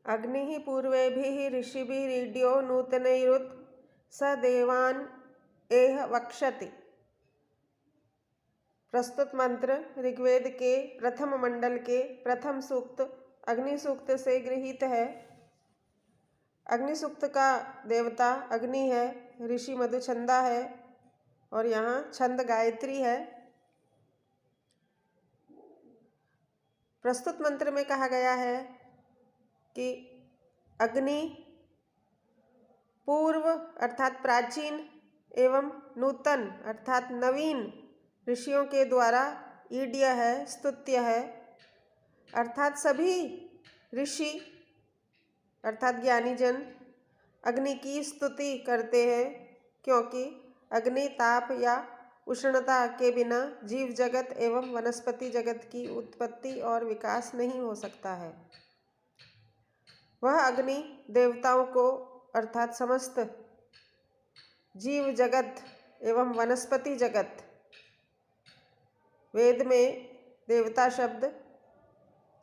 अग्निः पूर्वेभिः ऋषिभिरीड्यो नूतनैरुत स देवान् एह वक्षति। प्रस्तुत मंत्र ऋग्वेद के प्रथम मंडल के प्रथम सूक्त अग्नि सूक्त से गृहीत है। अग्नि सूक्त का देवता अग्नि है, ऋषि मधुछंदा है और यहाँ छंद गायत्री है। प्रस्तुत मंत्र में कहा गया है कि अग्नि पूर्व अर्थात प्राचीन एवं नूतन अर्थात नवीन ऋषियों के द्वारा ईड्य है, स्तुत्य है। अर्थात सभी ऋषि अर्थात ज्ञानीजन अग्नि की स्तुति करते हैं, क्योंकि अग्नि ताप या उष्णता के बिना जीव जगत एवं वनस्पति जगत की उत्पत्ति और विकास नहीं हो सकता है। वह अग्नि देवताओं को अर्थात समस्त जीव जगत एवं वनस्पति जगत, वेद में देवता शब्द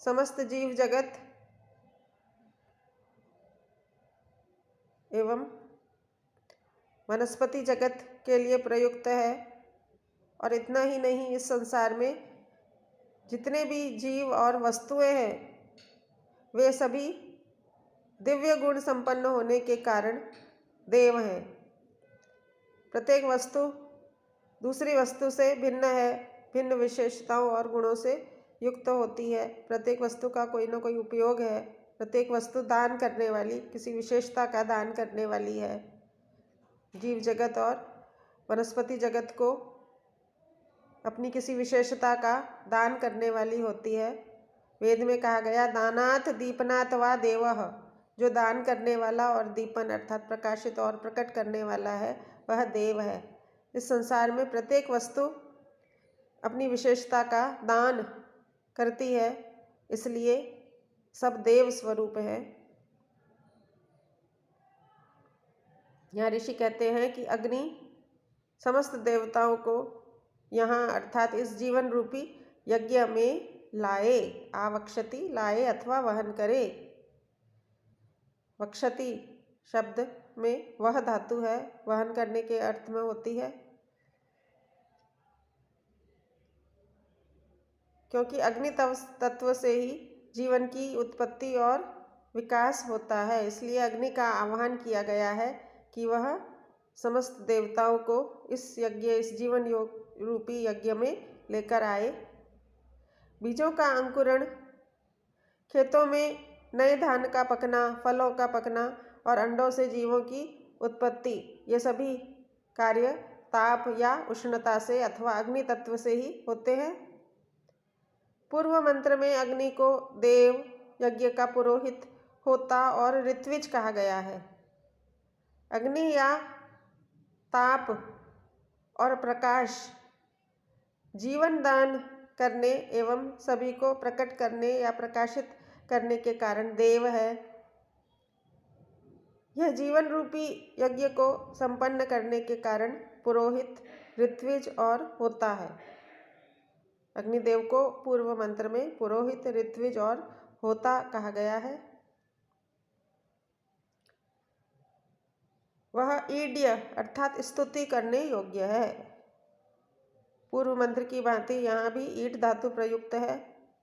समस्त जीव जगत एवं वनस्पति जगत के लिए प्रयुक्त है। और इतना ही नहीं, इस संसार में जितने भी जीव और वस्तुएं हैं वे सभी दिव्य गुण संपन्न होने के कारण देव हैं। प्रत्येक वस्तु दूसरी वस्तु से भिन्न है, भिन्न विशेषताओं और गुणों से युक्त होती है। प्रत्येक वस्तु का कोई ना कोई उपयोग है। प्रत्येक वस्तु दान करने वाली, किसी विशेषता का दान करने वाली है। जीव जगत और वनस्पति जगत को अपनी किसी विशेषता का दान करने वाली होती है। वेद में कहा गया दानाथ दीपनाथ वा देवः, जो दान करने वाला और दीपन अर्थात प्रकाशित और प्रकट करने वाला है वह देव है। इस संसार में प्रत्येक वस्तु अपनी विशेषता का दान करती है, इसलिए सब देव स्वरूप है। यहाँ ऋषि कहते हैं कि अग्नि समस्त देवताओं को यहाँ अर्थात इस जीवन रूपी यज्ञ में लाए, आवक्षति लाए अथवा वहन करे। वक्षति शब्द में वह धातु है, वहन करने के अर्थ में होती है। क्योंकि अग्नि तत्व से ही जीवन की उत्पत्ति और विकास होता है, इसलिए अग्नि का आह्वान किया गया है कि वह समस्त देवताओं को इस यज्ञ, इस जीवन योग रूपी यज्ञ में लेकर आए। बीजों का अंकुरण, खेतों में नए धान का पकना, फलों का पकना और अंडों से जीवों की उत्पत्ति, ये सभी कार्य ताप या उष्णता से अथवा अग्नि तत्व से ही होते हैं। पूर्व मंत्र में अग्नि को देव, यज्ञ का पुरोहित, होता और ऋत्विज कहा गया है। अग्नि या ताप और प्रकाश जीवन दान करने एवं सभी को प्रकट करने या प्रकाशित करने के कारण देव है। यह जीवन रूपी यज्ञ को संपन्न करने के कारण पुरोहित, ऋत्विज और होता है। अग्निदेव को पूर्व मंत्र में पुरोहित, ऋत्विज और होता कहा गया है। वह ईड्य अर्थात स्तुति करने योग्य है। पूर्व मंत्र की भांति यहाँ भी ईट धातु प्रयुक्त है,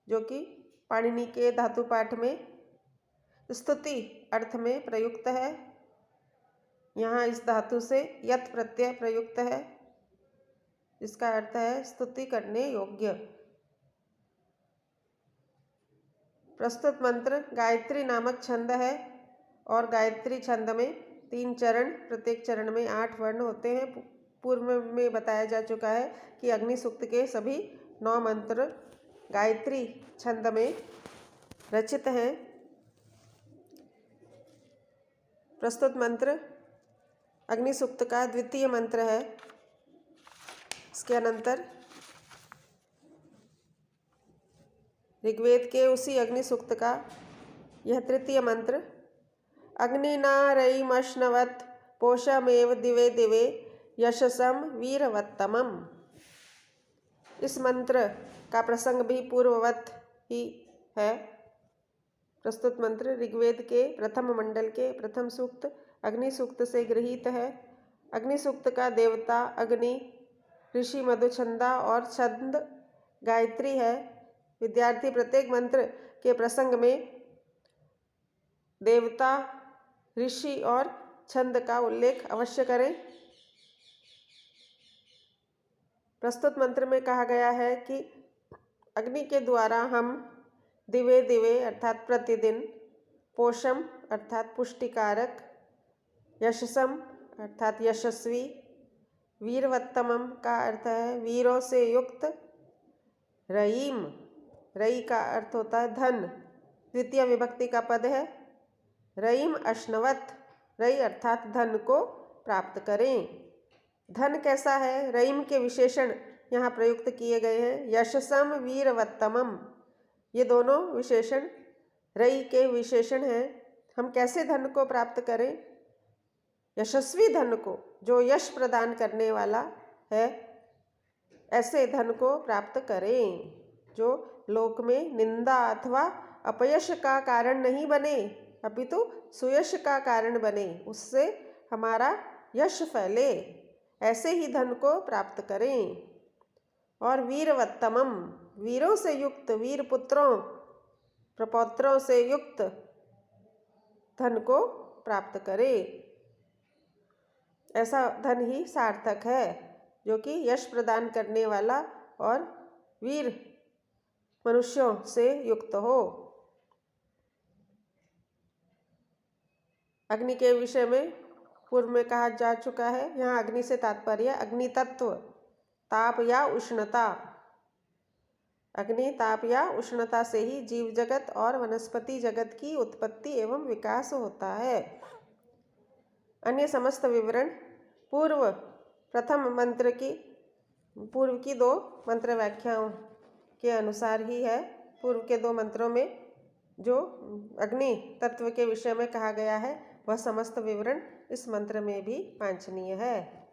जो कि पाणिनि के धातु पाठ में स्तुति अर्थ में प्रयुक्त है। यहाँ इस धातु से यत् प्रत्यय प्रयुक्त है, जिसका अर्थ है स्तुति करने योग्य। प्रस्तुत मंत्र गायत्री नामक छंद है और गायत्री छंद में 3 चरण, प्रत्येक चरण में 8 वर्ण होते हैं। पूर्व में बताया जा चुका है कि अग्नि सूक्त के सभी 9 मंत्र गायत्री छंद में रचित हैं। प्रस्तुत मंत्र अग्नि सूक्त का द्वितीय मंत्र है। इसके अनंतर ऋग्वेद के उसी अग्नि सूक्त का यह तृतीय मंत्र अग्निनारयिमश्नवत् पोषमेव दिवे दिवे यशसम वीरवत्तमम्। इस मंत्र का प्रसंग भी पूर्ववत ही है। प्रस्तुत मंत्र ऋग्वेद के प्रथम मंडल के प्रथम सूक्त अग्नि सूक्त से गृहीत है। अग्नि सूक्त का देवता अग्नि, ऋषि मधुछंदा और छंद गायत्री है। विद्यार्थी प्रत्येक मंत्र के प्रसंग में देवता, ऋषि और छंद का उल्लेख अवश्य करें। प्रस्तुत मंत्र में कहा गया है कि अग्नि के द्वारा हम दिवे दिवे अर्थात प्रतिदिन, पोषम अर्थात पुष्टिकारक, यशसम अर्थात यशस्वी, वीरवत्तमम का अर्थ है वीरों से युक्त, रईम, रई का अर्थ होता है धन, द्वितीय विभक्ति का पद है, रईम अश्नवत, रई अर्थात धन को प्राप्त करें। धन कैसा है? रईम के विशेषण यहाँ प्रयुक्त किए गए हैं। यशसम, वीरवत्तमम, ये दोनों विशेषण रई के विशेषण हैं। हम कैसे धन को प्राप्त करें? यशस्वी धन को, जो यश प्रदान करने वाला है, ऐसे धन को प्राप्त करें जो लोक में निंदा अथवा अपयश का कारण नहीं बने, अपितु सुयश का कारण बने, उससे हमारा यश फैले, ऐसे ही धन को प्राप्त करें। और वीरवत्तमम, वीरों से युक्त, वीर पुत्रों, प्रपौत्रों से युक्त धन को प्राप्त करें। ऐसा धन ही सार्थक है जो कि यश प्रदान करने वाला और वीर मनुष्यों से युक्त हो। अग्नि के विषय में पूर्व में कहा जा चुका है। यहाँ अग्नि से तात्पर्य अग्नि तत्व, ताप या उष्णता। अग्नि, ताप या उष्णता से ही जीव जगत और वनस्पति जगत की उत्पत्ति एवं विकास होता है। अन्य समस्त विवरण पूर्व प्रथम मंत्र की पूर्व की 2 मंत्र व्याख्याओं के अनुसार ही है। पूर्व के 2 मंत्रों में जो अग्नि तत्व के विषय में कहा गया है वह समस्त विवरण इस मंत्र में भी वांछनीय है।